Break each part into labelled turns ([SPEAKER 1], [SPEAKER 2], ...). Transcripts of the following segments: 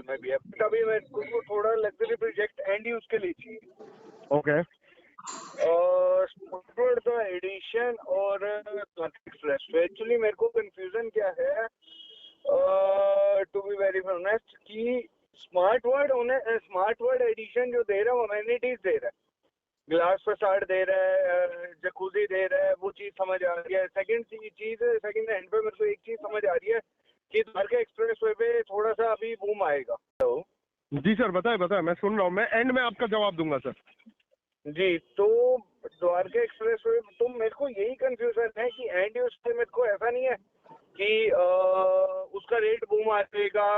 [SPEAKER 1] Residential में भी है, बट अभी मेरे को थोड़ा लग्जरी प्रोजेक्ट एंड यूज के लिए चाहिए।
[SPEAKER 2] ओके
[SPEAKER 1] स्मार्ट वर्ड का एडिशन और एक्सप्रेस। तो एक्चुअली मेरे को कंफ्यूजन क्या है, टू बी वेरी ऑनेस्ट, कि स्मार्ट वर्ड एडिशन जो दे रहा है वो अमेनिटीज दे रहा है, ग्लास फसाड दे रहा है, जकूजी दे रहा है, वो चीज समझ आ रही है। सेकंड हैंड पे मेरे को एक चीज समझ आ रही है कि द्वारका एक्सप्रेस वे पे थोड़ा सा अभी बूम आएगा। तो
[SPEAKER 2] जी सर, बताए मैं सुन रहा हूँ, मैं एंड में आपका जवाब दूंगा सर।
[SPEAKER 1] जी, तो द्वारका एक्सप्रेस वे तो मेरे को यही कंफ्यूजन है कि एंड यूज से मेरे को ऐसा नहीं है कि उसका रेट बूम आएगा,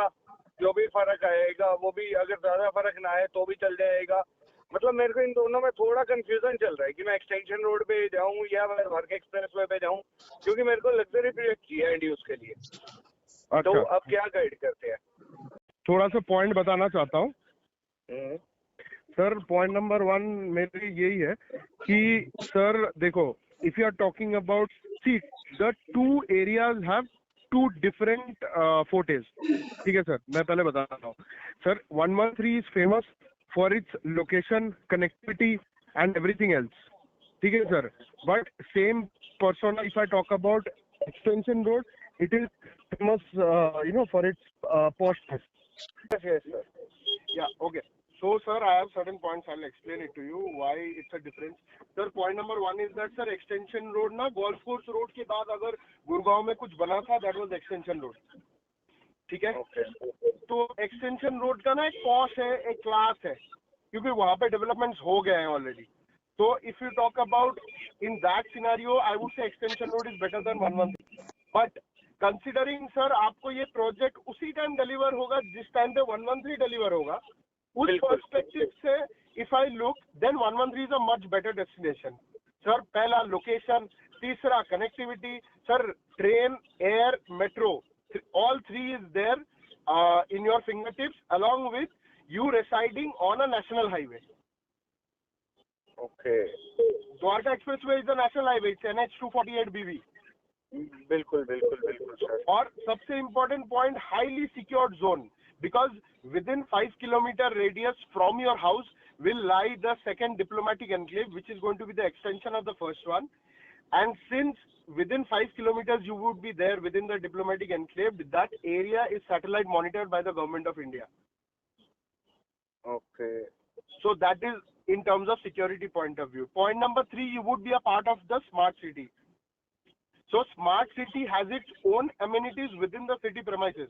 [SPEAKER 1] जो भी फर्क आएगा वो भी अगर ज्यादा फर्क ना आए तो भी चल जाएगा। मतलब मेरे को इन दोनों में थोड़ा कंफ्यूजन चल रहा है कि मैं एक्सटेंशन रोड पे जाऊं या मैं द्वारका एक्सप्रेस वे पे जाऊं, क्योंकि मेरे को लग्जरी प्रोजेक्ट चाहिए एंड यूज के लिए।
[SPEAKER 2] अच्छा,
[SPEAKER 1] तो अब क्या गाइड करते हैं?
[SPEAKER 2] थोड़ा सा पॉइंट बताना चाहता हूँ सर। पॉइंट नंबर 1 मेरी यही है कि सर देखो, if you are talking about, see the two areas have two different frontage. ठीक है सर, मैं पहले बता रहा हूँ sir. 113 is famous for its location, connectivity and everything else. ठीक है sir, but same persona if I talk about extension road, it is famous for its poshness.
[SPEAKER 1] Yes, sir.
[SPEAKER 2] Yeah, okay. So sir, I have certain points, I'll explain it to you why it's a difference. Sir, point number 1 is that sir, extension road ना golf course road के बाद अगर गुड़गांव में कुछ बना था, that was extension road. ठीक है?
[SPEAKER 1] Okay.
[SPEAKER 2] तो extension road का ना एक posh है, एक class है, क्योंकि वहाँ पे developments हो गए हैं already. So if you talk about in that scenario, I would say extension road is better than 113. But considering sir आपको ये प्रोजेक्ट उसी टाइम डिलीवर होगा जिस टाइम पे 113 डिलीवर होगा, उस पर्सपेक्टिव से if I look, then 113 is a much better destination sir. पहला लोकेशन, तीसरा connectivity sir, train, air, metro, all 3 is there in your finger tips along with you residing on a national highway.
[SPEAKER 1] Okay,
[SPEAKER 2] Dwarka expressway is a national highway, it's NH 248BV।
[SPEAKER 1] बिल्कुल बिल्कुल बिल्कुल सर।
[SPEAKER 2] और सबसे important point, highly secured zone, because within 5 kilometre radius from your house will lie the second diplomatic enclave, which is going to be the extension of the first one. And since within 5 kilometers you would be there within the diplomatic enclave, that area is satellite monitored by the government of India.
[SPEAKER 1] Okay.
[SPEAKER 2] So that is in terms of security point of view. Point number 3, you would be a part of the smart city. So smart city has its own amenities within the city premises.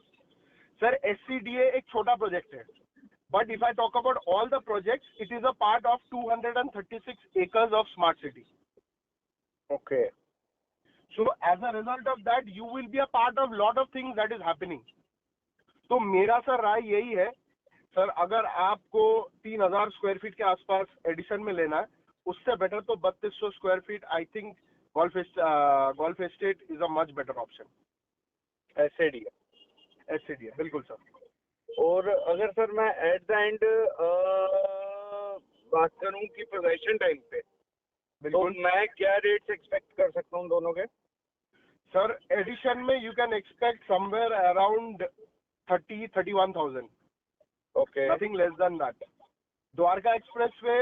[SPEAKER 2] Sir, SCDA एक छोटा project है, but if I talk about all the projects, it is a part of 236 acres of smart city.
[SPEAKER 1] Okay.
[SPEAKER 2] So as a result of that, you will be a part of lot of things that is happening. तो मेरा sir राय यही है sir, अगर आपको 3000 square feet के आसपास addition में लेना है, उससे बेटर तो 3200 square feet, I think golf estate is a much better option. SCDA बिल्कुल सर।
[SPEAKER 1] और अगर सर मैं एट द एंड बात करूं कि पोजीशन टाइम पे, तो मैं क्या रेट्स एक्सपेक्ट कर सकता हूं दोनों के?
[SPEAKER 2] सर एडिशन में you can expect somewhere around 31,000।
[SPEAKER 1] Okay,
[SPEAKER 2] nothing less than that. Dwarka expressway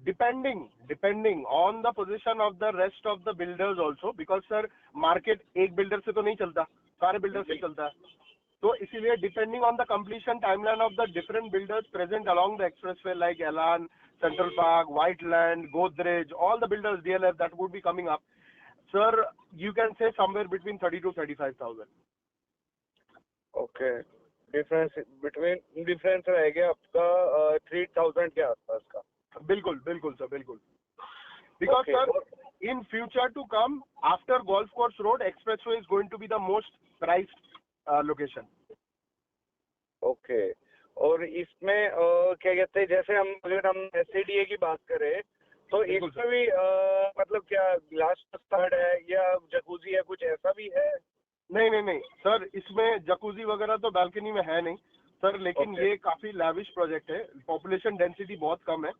[SPEAKER 2] depending on the position of the rest of the builders also, because sir market एक बिल्डर से तो नहीं चलता, सारे बिल्डर से चलता है। तो इसीलिए depending on the completion timeline of the different builders present along the expressway like Elan, Central Park, Whiteland, Godrej, all the builders DLF that would be coming up, sir, you can say somewhere between 30 to 35,000.
[SPEAKER 1] Okay. Difference रह गया आपका 3000 के आसपास का।
[SPEAKER 2] बिल्कुल sir, बिल्कुल। Because
[SPEAKER 1] Okay.
[SPEAKER 2] sir, in future to come, after golf course road, expressway is going to be the most priced location.
[SPEAKER 1] Okay. और इसमें क्या कहते हैं, जैसे अगर हम SCDA की बात करें तो इसमें भी मतलब क्या ग्लास फसाड है या जकूजी है, कुछ ऐसा भी है?
[SPEAKER 2] नहीं सर, इसमें जकूजी वगैरह तो बालकनी में है नहीं सर, लेकिन ये काफी लैविश प्रोजेक्ट है। पॉपुलेशन डेंसिटी बहुत कम है,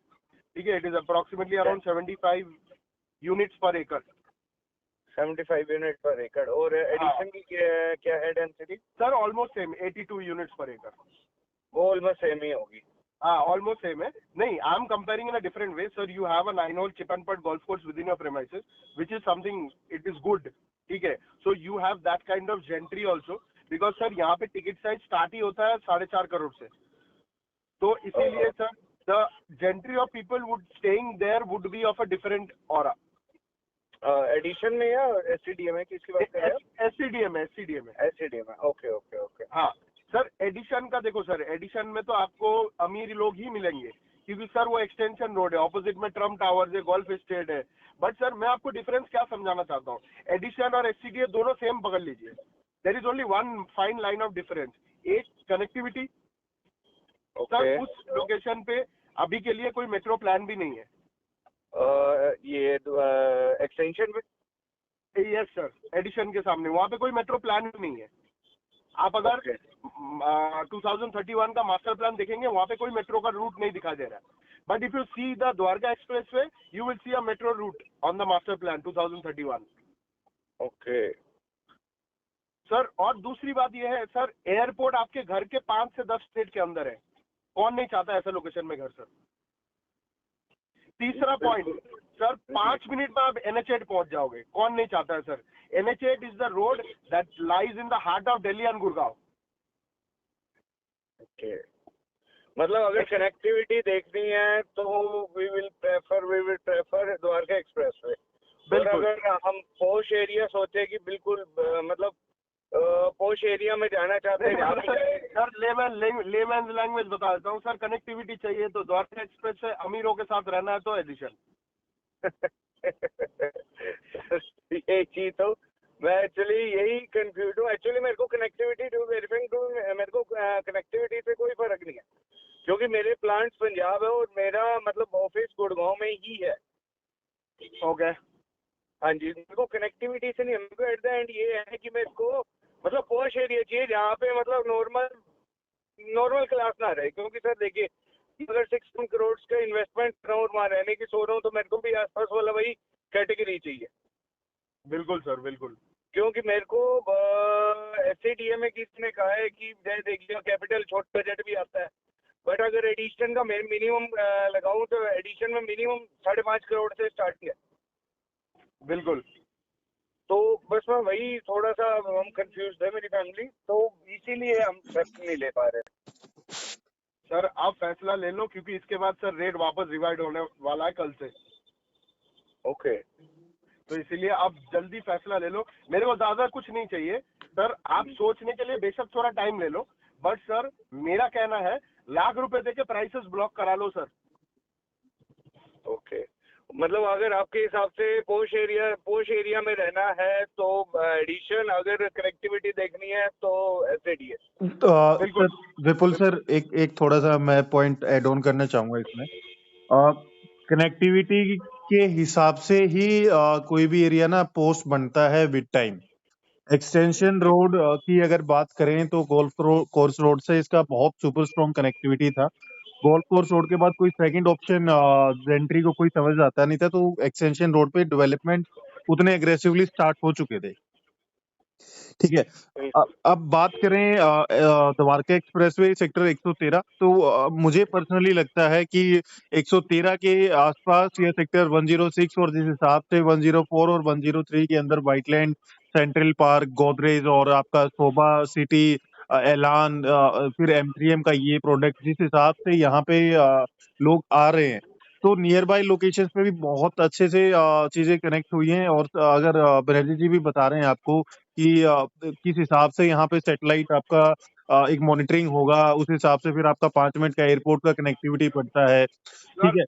[SPEAKER 2] ठीक है। It is approximately around 75 units पर एकड़।
[SPEAKER 1] 75 यूनिट पर एकड़। और एडिशन की क्या है density?
[SPEAKER 2] Sir almost same 82 units पर एकड़।
[SPEAKER 1] वो ऑलमोस्ट सेम ही होगी।
[SPEAKER 2] हाँ, ऑलमोस्ट सेम है। नहीं, I am comparing in a different way sir. You have a 9-hole chip and putt golf course within your premises, which is something, it is good, ठीक है। So you have that kind of gentry also, because sir यहाँ पे ticket size start ही होता है 4.5 करोड़ से। तो इसीलिए sir the gentry of people would staying there would be of a different aura.
[SPEAKER 1] Edition में या एससीडीएम में किसकी बात कर रहे हैं?
[SPEAKER 2] एससीडीएम है।
[SPEAKER 1] एससीडीएम है, ओके ओके ओके।
[SPEAKER 2] हाँ सर, एडिशन का देखो सर, एडिशन में तो आपको अमीर लोग ही मिलेंगे, क्योंकि सर वो एक्सटेंशन रोड है, ऑपोजिट में ट्रम्प टावर्स है, गोल्फ एस्टेट है। बट सर मैं आपको डिफरेंस क्या समझाना चाहता हूँ, एडिशन और एससीडीए दोनों सेम पकड़ लीजिए, there is only one fine line of difference, एक कनेक्टिविटी। सर उस लोकेशन पे अभी के लिए कोई मेट्रो प्लान भी नहीं है।
[SPEAKER 1] ये एक्सटेंशन में?
[SPEAKER 2] यस सर, एडिशन के सामने वहाँ पे कोई मेट्रो प्लान नहीं है। आप अगर 2031 का मास्टर प्लान देखेंगे, वहाँ पे कोई मेट्रो का रूट नहीं दिखाई दे रहा है। But if you see the Dwarka express way, you will see a metro route on the master plan 2031।
[SPEAKER 1] Okay
[SPEAKER 2] sir, और दूसरी बात यह है सर, एयरपोर्ट आपके घर के 5 से 10 मिनट के अंदर है। कौन नहीं चाहता ऐसा लोकेशन में घर सर। तीसरा पॉइंट सर, 5 मिनट में आप NH8 पहुंच जाओगे। कौन नहीं चाहता है sir. NH8 is the road that lies in the heart of Delhi and Gurgaon.
[SPEAKER 1] Okay, मतलब अगर कनेक्टिविटी देखनी है तो we will prefer Dwarka expressway. और अगर हम पोश एरिया सोचे कि बिल्कुल मतलब पोश एरिया में जाना चाहते हैं
[SPEAKER 2] सर, लेमैन लैंग्वेज बता देता हूँ सर, कनेक्टिविटी चाहिए तो द्वारका एक्सप्रेस से, अमीरों के साथ रहना है तो एडिशन।
[SPEAKER 1] ये चीज तो मैं एक्चुअली यही कंफ्यूज हूँ। एक्चुअली मेरे को कनेक्टिविटी मेरे को कनेक्टिविटी से कोई फर्क नहीं है, क्योंकि मेरे प्लांट्स पंजाब है और मेरा मतलब ऑफिस गुड़गांव में ही है।
[SPEAKER 2] ओके
[SPEAKER 1] हाँ जी, मेरे को कनेक्टिविटी से नहीं, मेरे को एट द एंड ये है कि मेरे को मतलब पॉश एरिया चाहिए जहाँ पे मतलब नॉर्मल क्लास ना रहे। क्योंकि सर देखिए, अगर 6 करोड़ का इन्वेस्टमेंट कर रहा हूँ और वहाँ रहने की सोच रहा हूँ, तो मेरे को भी आसपास वाला वही कैटेगरी चाहिए।
[SPEAKER 2] बिल्कुल सर, बिल्कुल।
[SPEAKER 1] क्योंकि मेरे को एससीडीए में किसी ने कहा है कि देखिए कैपिटल छोटा बजट भी आता है, बट अगर एडिशन का मिनिमम लगाऊं तो एडिशन में मिनिमम 5.5 करोड़ से स्टार्ट किया।
[SPEAKER 2] बिल्कुल।
[SPEAKER 1] तो बस मैं वही थोड़ा सा हम कंफ्यूज है मेरी फैमिली, तो इसीलिए हम स्टेप नहीं ले पा रहे।
[SPEAKER 2] सर आप फैसला ले लो, क्योंकि इसके बाद सर रेट वापस रिवाइड होने वाला है कल से।
[SPEAKER 1] ओके,
[SPEAKER 2] तो इसीलिए आप जल्दी फैसला ले लो। मेरे को ज्यादा कुछ नहीं चाहिए सर, आप सोचने के लिए बेशक थोड़ा टाइम ले लो, बट सर मेरा कहना है लाख रुपए देके प्राइसेस ब्लॉक करा लो सर।
[SPEAKER 1] ओके, मतलब अगर आपके हिसाब से पोश एरिया में रहना है तो एडिशन, अगर कनेक्टिविटी देखनी है तो एससीडीए।
[SPEAKER 2] बिल्कुल
[SPEAKER 3] विपुल सर, एक थोड़ा सा मैं पॉइंट ऐड ऑन करना चाहूंगा इसमें। कनेक्टिविटी के हिसाब से ही कोई भी एरिया ना पोस्ट बनता है विद टाइम। एक्सटेंशन रोड की अगर बात करें तो गोल्फ कोर्स रोड से इसका बहुत सुपर स्ट्रॉन्ग कनेक्टिविटी था। गोल्फ कोर्स रोड के बाद कोई सेकंड ऑप्शन एंट्री को कोई समझ आता नहीं था, तो एक्सटेंशन रोड पे डेवलपमेंट उतने एग्रेसिवली स्टार्ट हो चुके थे। ठीक है, अब बात करें द्वारका एक्सप्रेसवे सेक्टर 113, तो मुझे पर्सनली लगता है कि 113 के आसपास या सेक्टर 106 और जिस हिसाब से 104 और 103 के अंदर व्हाइटलैंड, सेंट्रल पार्क, गोदरेज और आपका शोभा सिटी, एलान, फिर M3M का ये प्रोडक्ट, जिस हिसाब से यहाँ पे लोग आ रहे हैं, तो नियर बाय लोकेशंस पे भी बहुत अच्छे से चीजें कनेक्ट हुई हैं। और अगर बनर्जी जी भी बता रहे हैं आपको कि किस हिसाब से यहाँ पे सैटेलाइट आपका एक मॉनिटरिंग होगा, उस हिसाब से फिर आपका 5 मिनट का एयरपोर्ट का कनेक्टिविटी पड़ता है। ठीक है,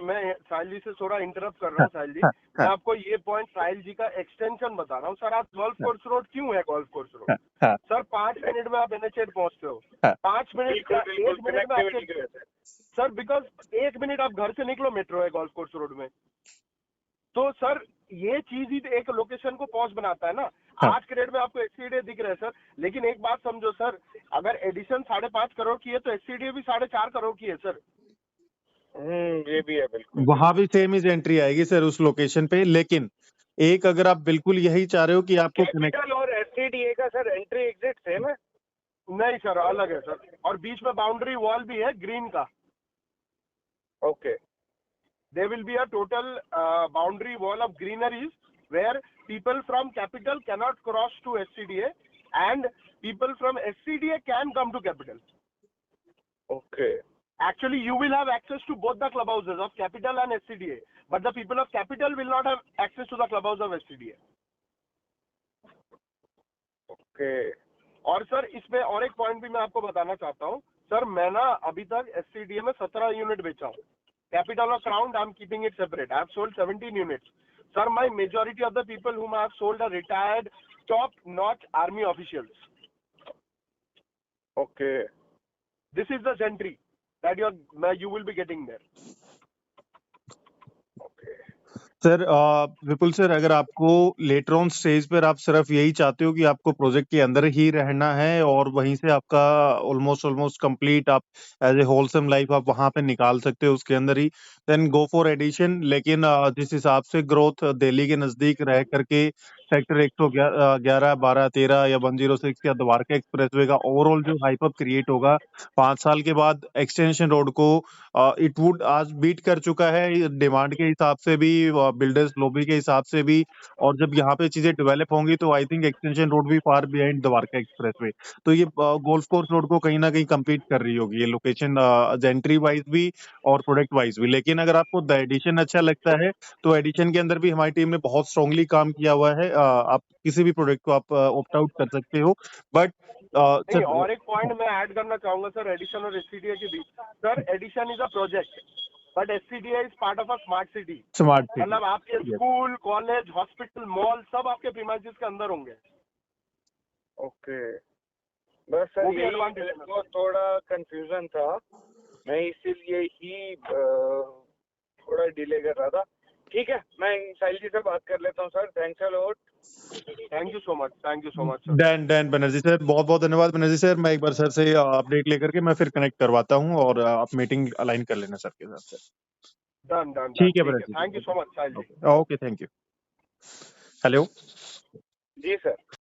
[SPEAKER 2] मैं साहिल जी से थोड़ा इंटरप्ट कर रहा हूँ। साहिल जी, मैं आपको ये पॉइंट साहिल जी का एक्सटेंशन बता रहा हूँ सर। आप गोल्फ कोर्स रोड क्यों है golf course road sir? 5 minute में आप NH8 पहुंचते हो। 1 मिनट में आपके सर, बिकॉज 1 मिनट आप घर से निकलो, मेट्रो है गोल्फ कोर्स रोड में। तो सर ये चीज ही एक लोकेशन को पॉज बनाता है ना। आज के रेट में आपको एससीडीए दिख रहा है सर, लेकिन एक बात समझो सर, अगर एडिशन 5.5 करोड़ की है तो एससीडीए भी 4.5 करोड़ की है सर।
[SPEAKER 1] ये भी है, बिल्कुल।
[SPEAKER 3] वहां भी सेम ही एंट्री आएगी सर उस लोकेशन पे, लेकिन एक अगर आप बिल्कुल यही चाह रहे हो कि आपको
[SPEAKER 1] कैपिटल और एससीडीए का सर एंट्री एग्जिट सेम है।
[SPEAKER 2] नहीं सर, अलग है सर, और बीच में बाउंड्री वॉल भी है ग्रीन का.
[SPEAKER 1] Okay.
[SPEAKER 2] There will be a total boundary wall of greeneries where people from capital cannot cross to SCDA and people from SCDA can come to capital.
[SPEAKER 1] Okay.
[SPEAKER 2] Actually, you will have access to both the clubhouses of capital and SCDA, but the people of capital will not have access to the clubhouse of SCDA.
[SPEAKER 1] Okay.
[SPEAKER 2] और sir इसमें और एक point भी मैं आपको बताना चाहता हूँ सर. मैं ना अभी तक SCDA में 17 यूनिट बेचा हूँ. Capital or Crown, I'm keeping it separate. I have sold 17 units. Sir, my majority of the people whom I have sold are retired, top-notch army officials.
[SPEAKER 1] Okay.
[SPEAKER 2] This is the gentry that you will be getting there.
[SPEAKER 1] Okay.
[SPEAKER 3] Sir Vipul sir, अगर आपको later on stage पर आप सिर्फ यही चाहते हो कि आपको प्रोजेक्ट के अंदर ही रहना है और वहीं से आपका ऑलमोस्ट कंप्लीट आप एज ए होलसम लाइफ आप वहां पे निकाल सकते हो उसके अंदर ही, देन गो फॉर एडिशन. लेकिन जिस हिसाब से ग्रोथ दिल्ली के नजदीक रह करके सेक्टर 111, 12, 13 या 106 या द्वारका एक्सप्रेसवे का ओवरऑल जो हाइप अप क्रिएट होगा 5 साल के बाद एक्सटेंशन रोड को, इट वुड आज बीट कर चुका है डिमांड के हिसाब से भी, बिल्डर्स लॉबी के हिसाब से भी. और जब यहाँ पे चीजें डेवलप होंगी तो आई थिंक एक्सटेंशन रोड भी फार बिहाइंड द्वारका एक्सप्रेसवे. तो ये गोल्फ कोर्स रोड को कहीं ना कहीं कम्पीट कर रही होगी ये लोकेशन, जेंट्री वाइज भी और प्रोडक्ट वाइज भी. लेकिन अगर आपको द एडिशन अच्छा लगता है तो एडिशन के अंदर भी हमारी टीम ने बहुत स्ट्रांगली काम किया हुआ है. आप किसी भी प्रोडक्ट को आप ऑप्ट आउट कर सकते हो. बट
[SPEAKER 2] नहीं, और एक पॉइंट मैं ऐड करना चाहूंगा सर एडिशन और SCDA के बीच. Sir edition is a project but SCDA is part of a smart city.
[SPEAKER 3] Smart city,
[SPEAKER 2] मतलब आपके स्कूल, कॉलेज, हॉस्पिटल, मॉल सब आपके प्रीमाइसेस के अंदर होंगे.
[SPEAKER 1] ओके. बस सर
[SPEAKER 2] वो भी
[SPEAKER 1] यही
[SPEAKER 2] advantage
[SPEAKER 1] मेरे
[SPEAKER 2] है.
[SPEAKER 1] को थोड़ा कंफ्यूजन था, मैं इसीलिए ही थोड़ा डिले कर रहा था. ठीक है, मैं साहिल जी से बात कर लेता हूँ sir. Thanks a lot.
[SPEAKER 2] Thank you so much. Thank you so much sir.
[SPEAKER 3] Dan Banerjee sir, बहुत बहुत धन्यवाद बनर्जी सर. मैं एक बार सर से अपडेट लेकर के मैं फिर कनेक्ट करवाता हूँ और आप मीटिंग अलाइन कर लेना सर के साथ. Sir
[SPEAKER 2] done done.
[SPEAKER 3] ठीक है
[SPEAKER 2] ठीक है.
[SPEAKER 3] Banerjee,
[SPEAKER 2] thank you so much Sahil ji.
[SPEAKER 3] Okay, thank you. Hello
[SPEAKER 1] जी सर.